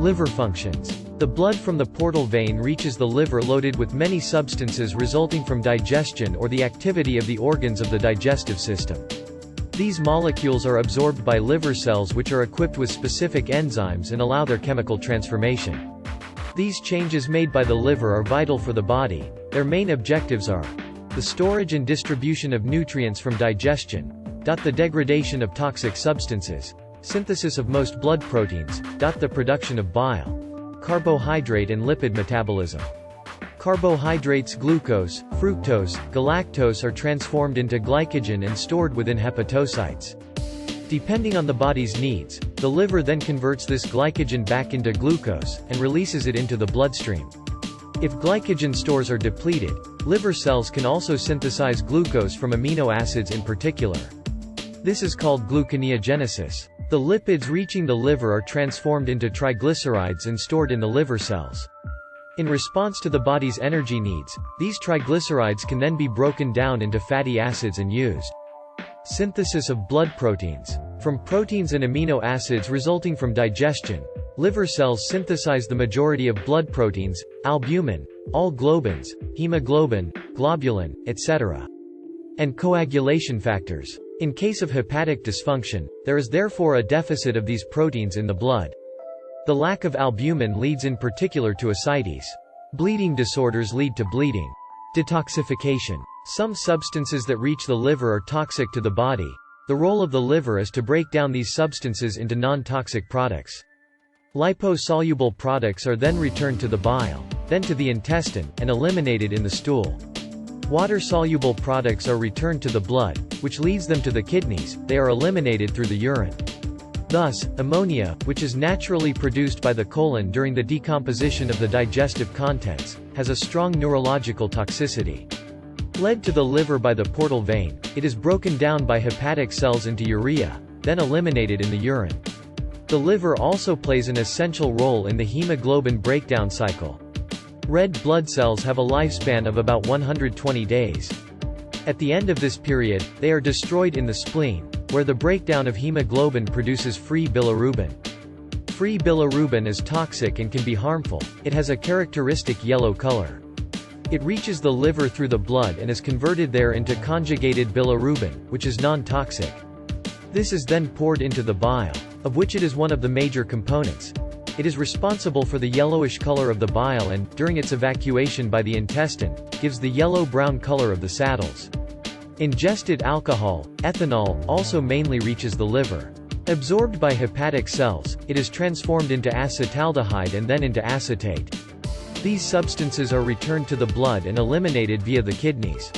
Liver functions. The blood from the portal vein reaches the liver loaded with many substances resulting from digestion or the activity of the organs of the digestive system. These molecules are absorbed by liver cells, which are equipped with specific enzymes and allow their chemical transformation. These changes made by the liver are vital for the body. Their main objectives are the storage and distribution of nutrients from digestion, the degradation of toxic substances, synthesis of most blood proteins, the production of bile, carbohydrate and lipid metabolism. Carbohydrates, glucose, fructose, galactose are transformed into glycogen and stored within hepatocytes. Depending on the body's needs, the liver then converts this glycogen back into glucose, and releases it into the bloodstream. If glycogen stores are depleted, liver cells can also synthesize glucose from amino acids in particular. This is called gluconeogenesis. The lipids reaching the liver are transformed into triglycerides and stored in the liver cells. In response to the body's energy needs, these triglycerides can then be broken down into fatty acids and used. Synthesis of blood proteins. From proteins and amino acids resulting from digestion, liver cells synthesize the majority of blood proteins, albumin, all globins, hemoglobin, globulin, etc. and coagulation factors. In case of hepatic dysfunction, there is therefore a deficit of these proteins in the blood. The lack of albumin leads in particular to ascites. Bleeding disorders lead to bleeding. Detoxification. Some substances that reach the liver are toxic to the body. The role of the liver is to break down these substances into non-toxic products. Liposoluble products are then returned to the bile, then to the intestine, and eliminated in the stool. Water-soluble products are returned to the blood, which leads them to the kidneys. They are eliminated through the urine. Thus, ammonia, which is naturally produced by the colon during the decomposition of the digestive contents, has a strong neurological toxicity. Led to the liver by the portal vein, it is broken down by hepatic cells into urea, then eliminated in the urine. The liver also plays an essential role in the hemoglobin breakdown cycle. Red blood cells have a lifespan of about 120 days. At the end of this period, they are destroyed in the spleen, where the breakdown of hemoglobin produces free bilirubin. Free bilirubin is toxic and can be harmful. It has a characteristic yellow color. It reaches the liver through the blood and is converted there into conjugated bilirubin, which is non-toxic. This is then poured into the bile, of which it is one of the major components. It is responsible for the yellowish color of the bile and, during its evacuation by the intestine, gives the yellow-brown color of the saddles. Ingested alcohol, ethanol, also mainly reaches the liver. Absorbed by hepatic cells, it is transformed into acetaldehyde and then into acetate. These substances are returned to the blood and eliminated via the kidneys.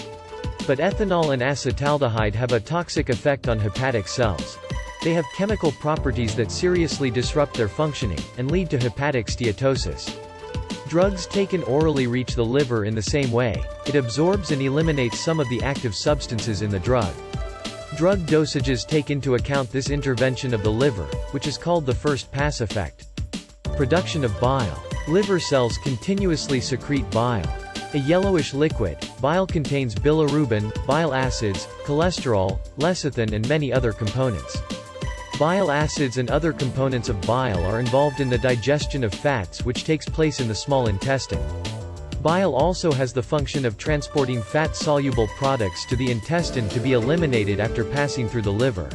But ethanol and acetaldehyde have a toxic effect on hepatic cells. They have chemical properties that seriously disrupt their functioning, and lead to hepatic steatosis. Drugs taken orally reach the liver in the same way. It absorbs and eliminates some of the active substances in the drug. Drug dosages take into account this intervention of the liver, which is called the first pass effect. Production of bile. Liver cells continuously secrete bile. A yellowish liquid, bile contains bilirubin, bile acids, cholesterol, lecithin and many other components. Bile acids and other components of bile are involved in the digestion of fats, which takes place in the small intestine. Bile also has the function of transporting fat-soluble products to the intestine to be eliminated after passing through the liver.